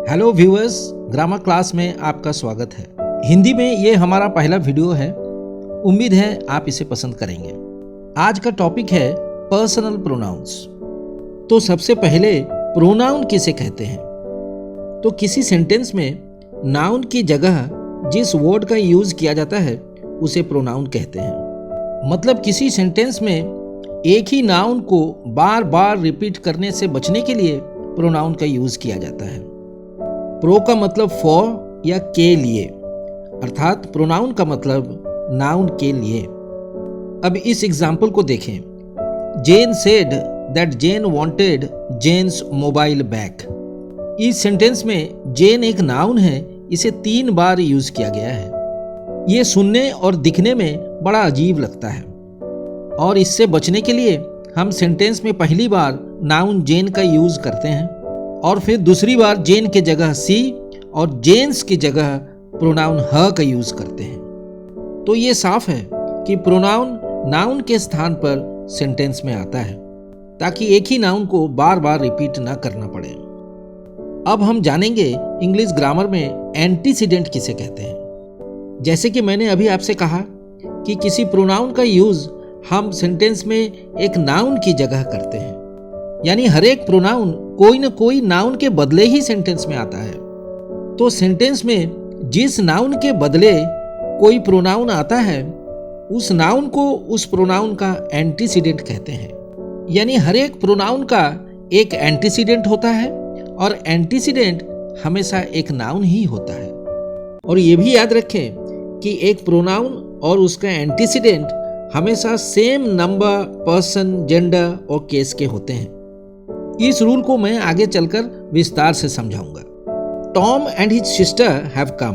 Hello viewers, grammar class में आपका स्वागत है। हिंदी में ये हमारा पहला वीडियो है। उम्मीद है आप इसे पसंद करेंगे। आज का टॉपिक है पर्सनल प्रोनाउंस। तो सबसे पहले प्रोनाउन किसे कहते हैं? तो किसी सेंटेंस में नाउन की जगह जिस वर्ड का यूज किया जाता है उसे प्रोनाउन कहते हैं। मतलब किसी सेंटेंस में एक ही नाउन को बार बार रिपीट करने से बचने के लिए प्रोनाउन का यूज किया जाता है। प्रो का मतलब फॉर या के लिए, अर्थात प्रोनाउन का मतलब नाउन के लिए। अब इस एग्जाम्पल को देखें। Jane said that Jane wanted Jane's mobile back. इस सेंटेंस में जेन एक नाउन है, इसे 3 बार यूज किया गया है। ये सुनने और दिखने में बड़ा अजीब लगता है और इससे बचने के लिए हम सेंटेंस में पहली बार नाउन जेन का यूज करते हैं और फिर दूसरी बार जेन के जगह सी और जेन्स की जगह प्रोनाउन ह का यूज करते हैं। तो ये साफ है कि प्रोनाउन नाउन के स्थान पर सेंटेंस में आता है ताकि एक ही नाउन को बार बार रिपीट ना करना पड़े। अब हम जानेंगे इंग्लिश ग्रामर में एंटीसीडेंट किसे कहते हैं। जैसे कि मैंने अभी आपसे कहा कि किसी प्रोनाउन का यूज हम सेंटेंस में एक नाउन की जगह करते हैं, यानी हर एक प्रोनाउन कोई न कोई नाउन के बदले ही सेंटेंस में आता है। तो सेंटेंस में जिस नाउन के बदले कोई प्रोनाउन आता है उस नाउन को उस प्रोनाउन का एंटीसीडेंट कहते हैं। यानी हर एक प्रोनाउन का एक एंटीसीडेंट होता है और एंटीसीडेंट हमेशा एक नाउन ही होता है। और ये भी याद रखें कि एक प्रोनाउन और उसका एंटीसीडेंट हमेशा सेम नंबर, पर्सन, जेंडर और केस के होते हैं। इस रूल को मैं आगे चलकर विस्तार से समझाऊंगा। Tom and his sister have come.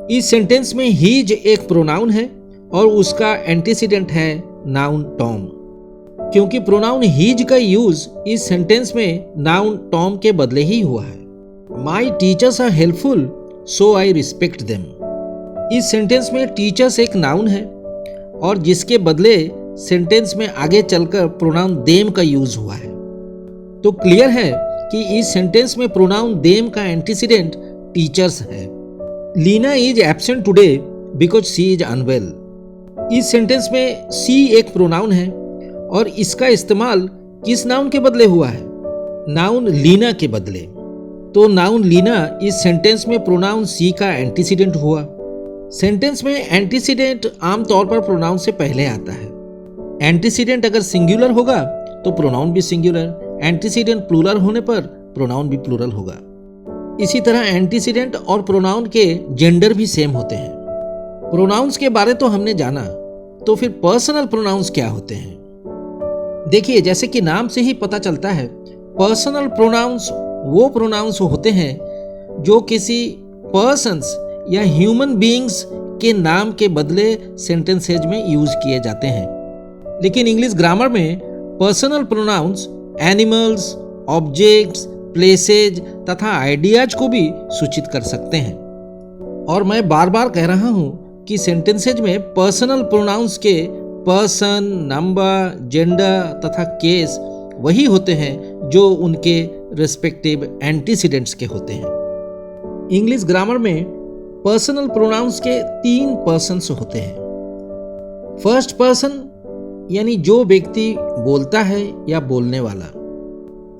इस सेंटेंस में हिज एक प्रोनाउन है और उसका एंटीसीडेंट है नाउन टॉम। क्योंकि प्रोनाउन हिज का यूज इस सेंटेंस में नाउन टॉम के बदले ही हुआ है। My teachers are helpful so I respect them. इस सेंटेंस में टीचर्स एक नाउन है और जिसके बदले सेंटेंस में आगे चलकर प्रोनाउन देम का यूज हुआ है। तो क्लियर है कि इस सेंटेंस में प्रोनाउन देम का एंटीसीडेंट टीचर्स है। Leena is absent today because she is unwell. इस सेंटेंस में सी एक प्रोनाउन है और इसका इस्तेमाल किस नाउन के बदले हुआ है? नाउन लीना के बदले। तो नाउन लीना इस सेंटेंस में प्रोनाउन सी का एंटीसीडेंट हुआ। सेंटेंस में एंटीसीडेंट आमतौर पर प्रोनाउन से पहले आता है। एंटीसीडेंट अगर सिंगुलर होगा तो प्रोनाउन भी सिंगुलर, एंटीसीडेंट प्लूरल होने पर प्रोनाउन भी प्लूरल होगा। इसी तरह एंटीसीडेंट और प्रोनाउन के जेंडर भी सेम होते हैं। प्रोनाउंस के बारे तो हमने जाना, तो फिर पर्सनल प्रोनाउंस क्या होते हैं? देखिए, जैसे कि नाम से ही पता चलता है, पर्सनल प्रोनाउंस वो प्रोनाउंस होते हैं जो किसी पर्सन्स या ह्यूमन बीइंग्स के नाम के बदले सेंटेंसेज में यूज किए जाते हैं। लेकिन इंग्लिश ग्रामर में personal pronouns animals, objects, places तथा आइडियाज को भी सूचित कर सकते हैं। और मैं बार बार कह रहा हूं कि सेंटेंसेज में पर्सनल प्रोनाउंस के पर्सन, नंबर, जेंडर तथा केस वही होते हैं जो उनके रिस्पेक्टिव एंटीसीडेंट्स के होते हैं। इंग्लिश ग्रामर में पर्सनल प्रोनाउंस के 3 पर्सन्स होते हैं। फर्स्ट पर्सन यानी जो व्यक्ति बोलता है या बोलने वाला।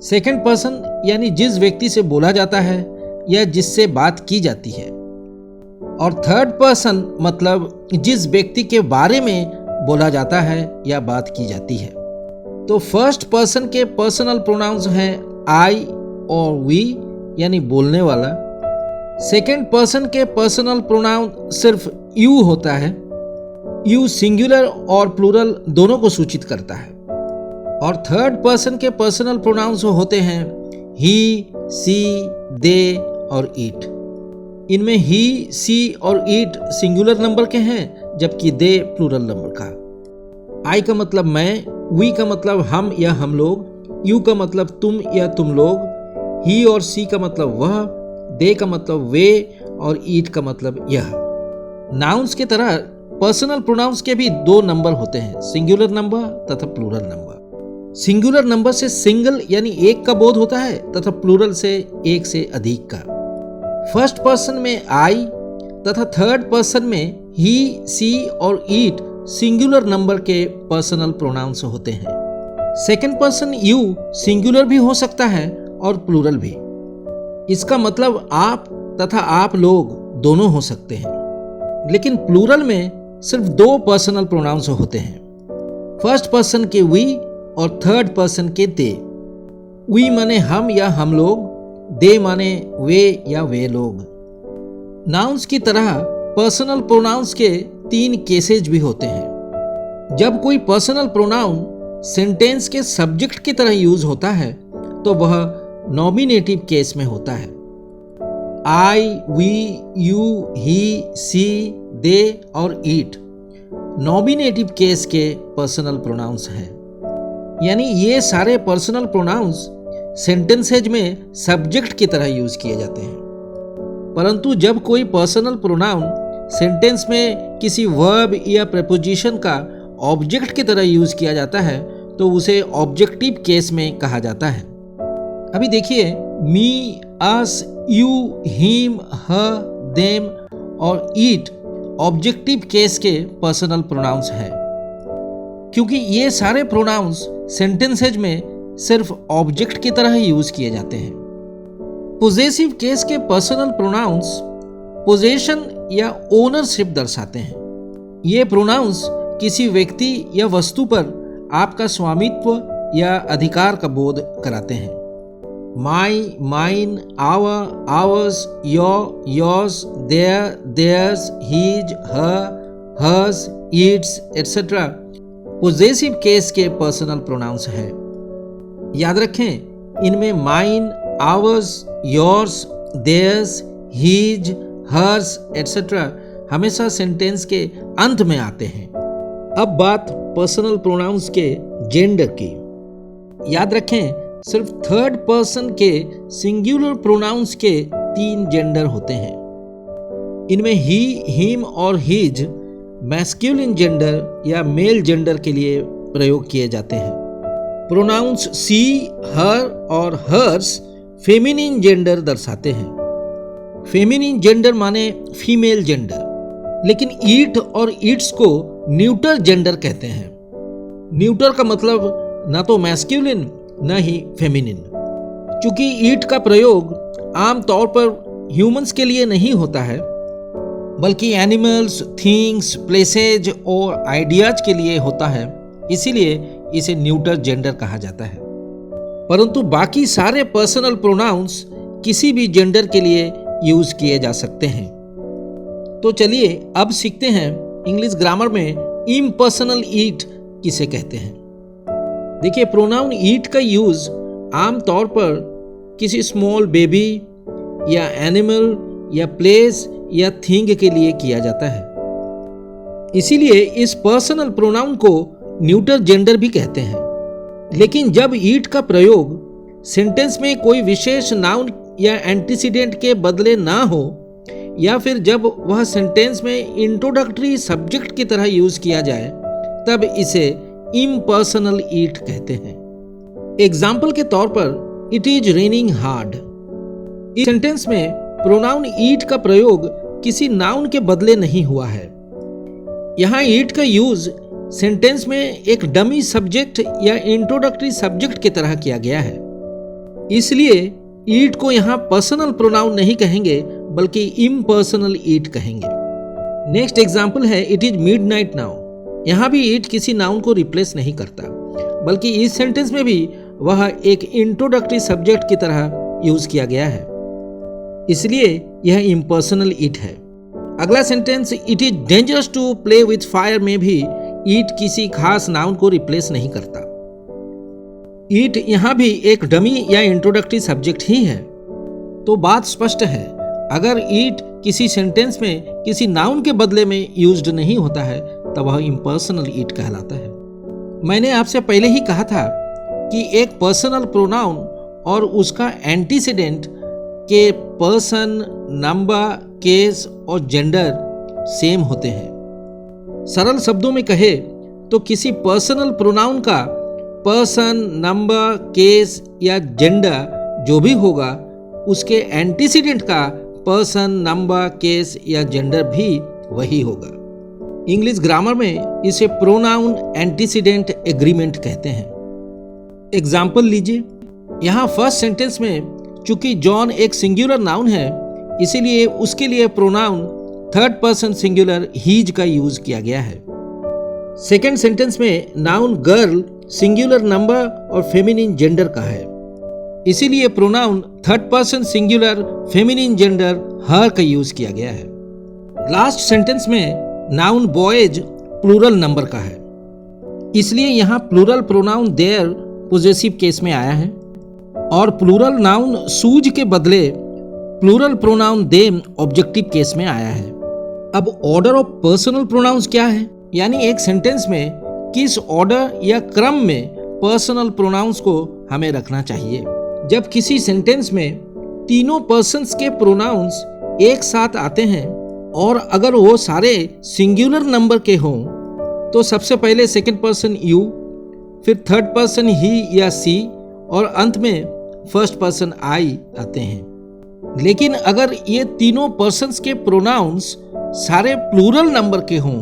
सेकंड पर्सन यानी जिस व्यक्ति से बोला जाता है या जिससे बात की जाती है। और थर्ड पर्सन मतलब जिस व्यक्ति के बारे में बोला जाता है या बात की जाती है। तो फर्स्ट पर्सन के पर्सनल प्रोनाउंस हैं आई और वी यानी बोलने वाला। सेकंड पर्सन के पर्सनल प्रोनाउन सिर्फ यू होता है। यू सिंगुलर और प्लूरल दोनों को सूचित करता है। और थर्ड पर्सन के पर्सनल प्रोनाउंस होते हैं ही, सी, दे और इट। इनमें ही, सी और इट सिंगुलर नंबर के हैं जबकि दे प्लूरल नंबर का। आई का मतलब मैं, वी का मतलब हम या हम लोग, यू का मतलब तुम या तुम लोग, ही और सी का मतलब वह, दे का मतलब वे और इट का मतलब यह। नाउन्स की तरह पर्सनल प्रोनाउंस के भी 2 नंबर होते हैं, सिंगुलर नंबर तथा प्लूरल नंबर। सिंगुलर नंबर से सिंगल यानी एक का बोध होता है तथा प्लूरल से एक से अधिक का। फर्स्ट पर्सन में आई तथा थर्ड पर्सन में ही, सी और इट सिंगुलर नंबर के पर्सनल प्रोनाउंस होते हैं। सेकंड पर्सन यू सिंगुलर भी हो सकता है और प्लूरल भी। इसका मतलब आप तथा आप लोग दोनों हो सकते हैं, लेकिन प्लूरल में सिर्फ दो पर्सनल प्रोनाउंस होते हैं, फर्स्ट पर्सन के वी और थर्ड पर्सन के दे। वी माने हम या हम लोग, दे माने वे या वे लोग। नाउन्स की तरह पर्सनल प्रोनाउंस के 3 केसेज भी होते हैं। जब कोई पर्सनल प्रोनाउन सेंटेंस के सब्जेक्ट की तरह यूज होता है तो वह नॉमिनेटिव केस में होता है। आई, वी, यू, ही, सी, दे और इट नॉमिनेटिव केस के पर्सनल प्रोनाउंस हैं। यानी ये सारे पर्सनल प्रोनाउंस सेंटेंसेज में सब्जेक्ट की तरह यूज किए जाते हैं। परंतु जब कोई पर्सनल प्रोनाउन सेंटेंस में किसी वर्ब या प्रेपोजिशन का ऑब्जेक्ट की तरह यूज किया जाता है तो उसे ऑब्जेक्टिव केस में कहा जाता है। अभी देखिए, मी, अस, यू, हिम, हर, देम और इट ऑब्जेक्टिव केस के पर्सनल प्रोनाउंस हैं, क्योंकि ये सारे प्रोनाउंस सेंटेंसेज में सिर्फ ऑब्जेक्ट की तरह ही यूज किए जाते हैं। पोजेसिव केस के पर्सनल प्रोनाउंस पोजेशन या ओनरशिप दर्शाते हैं। ये प्रोनाउंस किसी व्यक्ति या वस्तु पर आपका स्वामित्व या अधिकार का बोध कराते हैं। My, mine, our, ours, your, yours, their, theirs, his, her, hers, its etcetera possessive case के पर्सनल प्रोनाउंस हैं। याद रखें, इनमें mine, ours, yours, theirs, his, hers etcetera हमेशा सेंटेंस के अंत में आते हैं। अब बात पर्सनल प्रोनाउंस के जेंडर की। याद रखें, सिर्फ थर्ड पर्सन के सिंगुलर प्रोनाउंस के 3 जेंडर होते हैं। इनमें ही, हिम और हिज मैस्कुलिन जेंडर या मेल जेंडर के लिए प्रयोग किए जाते हैं। प्रोनाउंस सी, हर और हर्स फेमिनिन जेंडर दर्शाते हैं। फेमिनिन जेंडर माने फीमेल जेंडर, लेकिन ईट और इट्स को न्यूटर जेंडर कहते हैं। न्यूटर का मतलब ना तो मैस्कुलिन न ही फेमिनिन। चूंकि ईट का प्रयोग आमतौर पर ह्यूमंस के लिए नहीं होता है, बल्कि एनिमल्स, थिंग्स, प्लेसेज और आइडियाज के लिए होता है, इसीलिए इसे न्यूटर जेंडर कहा जाता है। परंतु बाकी सारे पर्सनल प्रोनाउंस किसी भी जेंडर के लिए यूज किए जा सकते हैं। तो चलिए अब सीखते हैं इंग्लिश ग्रामर में इम्पर्सनल ईट किसे कहते हैं। देखिए, प्रोनाउन ईट का यूज आमतौर पर किसी स्मॉल बेबी या एनिमल या प्लेस या थिंग के लिए किया जाता है। इसीलिए इस पर्सनल प्रोनाउन को न्यूटर जेंडर भी कहते हैं। लेकिन जब ईट का प्रयोग सेंटेंस में कोई विशेष नाउन या एंटीसीडेंट के बदले ना हो, या फिर जब वह सेंटेंस में इंट्रोडक्टरी सब्जेक्ट की तरह यूज किया जाए, तब इसे इम्पर्सनल ईट कहते हैं। एग्जाम्पल के तौर पर, इट इज रेनिंग हार्ड। इस सेंटेंस में प्रोनाउन ईट का प्रयोग किसी नाउन के बदले नहीं हुआ है। यहाँ ईट का यूज सेंटेंस में एक डमी सब्जेक्ट या इंट्रोडक्टरी सब्जेक्ट की तरह किया गया है। इसलिए ईट को यहाँ पर्सनल प्रोनाउन नहीं कहेंगे, बल्कि इम्पर्सनल ईट कहेंगे। नेक्स्ट एग्जाम्पल है, इट इज मिडनाइट नाउ। यहाँ भी ईट किसी नाउन को रिप्लेस नहीं करता, बल्कि इस सेंटेंस में भी वह एक इंट्रोडक्टरी सब्जेक्ट की तरह यूज किया गया है, इसलिए यह इम्पर्सनल ईट है। अगला sentence, it is dangerous to play with fire में भी ईट किसी खास नाउन को रिप्लेस नहीं करता। ईट यहाँ भी एक डमी या इंट्रोडक्टरी सब्जेक्ट ही है। तो बात स्पष्ट है, अगर ईट किसी सेंटेंस में किसी नाउन के बदले में यूज्ड नहीं होता है तब वह इम्पर्सनल ईट कहलाता है। मैंने आपसे पहले ही कहा था कि एक पर्सनल प्रोनाउन और उसका एंटीसीडेंट के पर्सन, नंबर, केस और जेंडर सेम होते हैं। सरल शब्दों में कहे तो किसी पर्सनल प्रोनाउन का पर्सन, नंबर, केस या जेंडर जो भी होगा, उसके एंटीसीडेंट का पर्सन, नंबर, केस या जेंडर भी वही होगा। इंग्लिश ग्रामर में इसे प्रोनाउन एंटीसीडेंट एग्रीमेंट कहते हैं। एग्जाम्पल लीजिए, यहाँ फर्स्ट सेंटेंस में चूंकि जॉन एक सिंगुलर नाउन है, इसीलिए उसके लिए pronoun third person singular his का यूज किया गया है। सेकेंड सेंटेंस में नाउन गर्ल सिंगुलर नंबर और फेमिनिन जेंडर का है, इसीलिए pronoun third person singular feminine gender her का यूज किया गया है। लास्ट सेंटेंस में नाउन बॉयज प्लूरल नंबर का है, इसलिए यहाँ plural pronoun their possessive case में आया है और प्लूरल नाउन सूज के बदले plural pronoun them objective case में आया है। अब ऑर्डर ऑफ पर्सनल प्रोनाउंस क्या है, यानी एक सेंटेंस में किस ऑर्डर या क्रम में पर्सनल प्रोनाउंस को हमें रखना चाहिए। जब किसी सेंटेंस में तीनों पर्सन्स के प्रोनाउंस एक साथ आते हैं और अगर वो सारे सिंगुलर नंबर के हों तो सबसे पहले सेकंड पर्सन यू, फिर थर्ड पर्सन ही या सी और अंत में फर्स्ट पर्सन आई आते हैं। लेकिन अगर ये तीनों पर्सन्स के प्रोनाउंस सारे प्लूरल नंबर के हों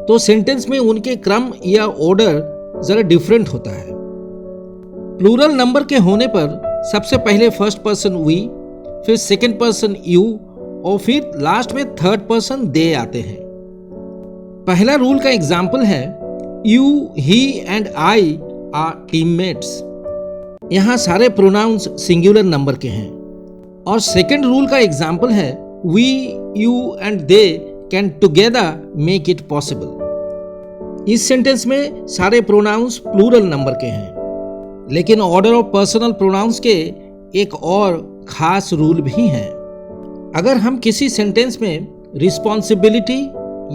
तो सेंटेंस में उनके क्रम या ऑर्डर जरा डिफरेंट होता है। प्लूरल नंबर के होने पर सबसे पहले फर्स्ट पर्सन वी, फिर सेकंड पर्सन यू और फिर लास्ट में थर्ड पर्सन दे आते हैं। पहला रूल का एग्जाम्पल है you, he and I are teammates. यहाँ सारे प्रोनाउंस सिंगुलर नंबर के हैं। और सेकंड रूल का एग्जाम्पल है we, you and they can together make it possible. इस सेंटेंस में सारे प्रोनाउंस प्लूरल नंबर के हैं, लेकिन ऑर्डर ऑफ पर्सनल प्रोनाउंस के एक और खास रूल भी हैं। अगर हम किसी सेंटेंस में रिस्पॉन्सिबिलिटी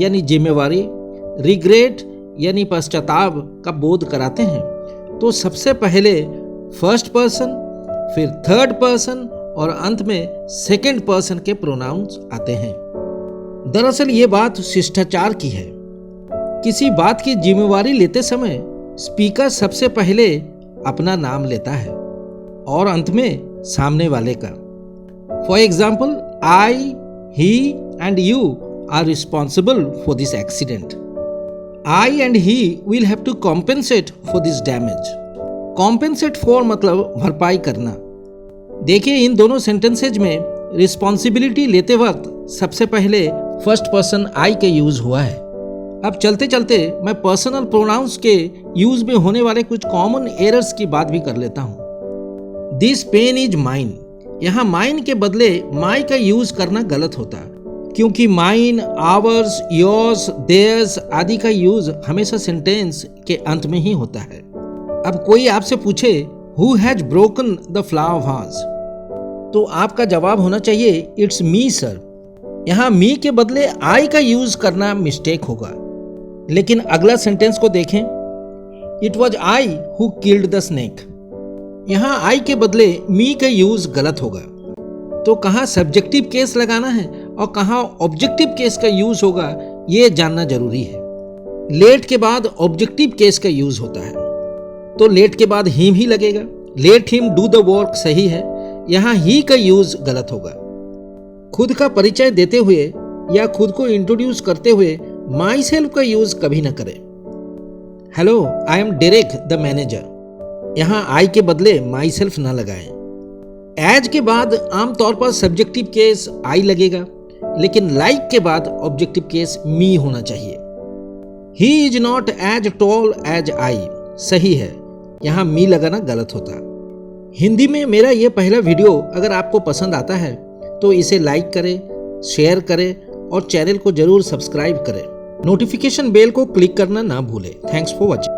यानी जिम्मेवारी, रिग्रेट यानी पश्चाताप का बोध कराते हैं तो सबसे पहले फर्स्ट पर्सन, फिर थर्ड पर्सन और अंत में सेकंड पर्सन के प्रोनाउंस आते हैं। दरअसल ये बात शिष्टाचार की है। किसी बात की जिम्मेवारी लेते समय स्पीकर सबसे पहले अपना नाम लेता है और अंत में सामने वाले का। For example, I, he and you are responsible for this accident. I and he will have to compensate for this damage. Compensate for मतलब भरपाई करना। देखिए, इन दोनों सेंटेंसेज में रिस्पॉन्सिबिलिटी लेते वक्त सबसे पहले फर्स्ट पर्सन आई के यूज हुआ है। अब चलते चलते मैं पर्सनल प्रोनाउंस के यूज में होने वाले कुछ कॉमन एरर्स की बात भी कर लेता हूं। दिस पेन इज माइन, यहाँ माइन के बदले माई का यूज करना गलत होता है, क्योंकि माइन, आवर्स, योर्स, देयर्स आदि का यूज हमेशा सेंटेंस के अंत में ही होता है। अब कोई आपसे पूछे who has broken the flower was, तो आपका जवाब होना चाहिए इट्स मी सर। यहाँ मी के बदले आई का यूज करना मिस्टेक होगा। लेकिन अगला सेंटेंस को देखें, it was I who killed the snake. यहाँ आई के बदले मी का यूज गलत होगा। तो कहाँ सब्जेक्टिव केस लगाना है और कहाँ ऑब्जेक्टिव केस का यूज होगा, ये जानना जरूरी है। लेट के बाद ऑब्जेक्टिव केस का यूज होता है, तो लेट के बाद हिम ही लगेगा। Let him do the work सही है, यहाँ ही का यूज गलत होगा। खुद का परिचय देते हुए या खुद को इंट्रोड्यूस करते हुए माई सेल्फ का यूज कभी ना करें। Hello, I am Derek the manager, यहाँ आई के बदले माई सेल्फ ना लगाएं। एज के बाद आमतौर पर सब्जेक्टिव केस आई लगेगा, लेकिन लाइक के बाद ऑब्जेक्टिव केस मी होना चाहिए। He is not as tall as I सही है, यहाँ मी लगाना गलत होता। हिंदी में मेरा ये पहला वीडियो अगर आपको पसंद आता है तो इसे लाइक करें, शेयर करें और चैनल को जरूर सब्सक्राइब करें। नोटिफिकेशन बेल को क्लिक करना ना भूलें। Thanks for watching.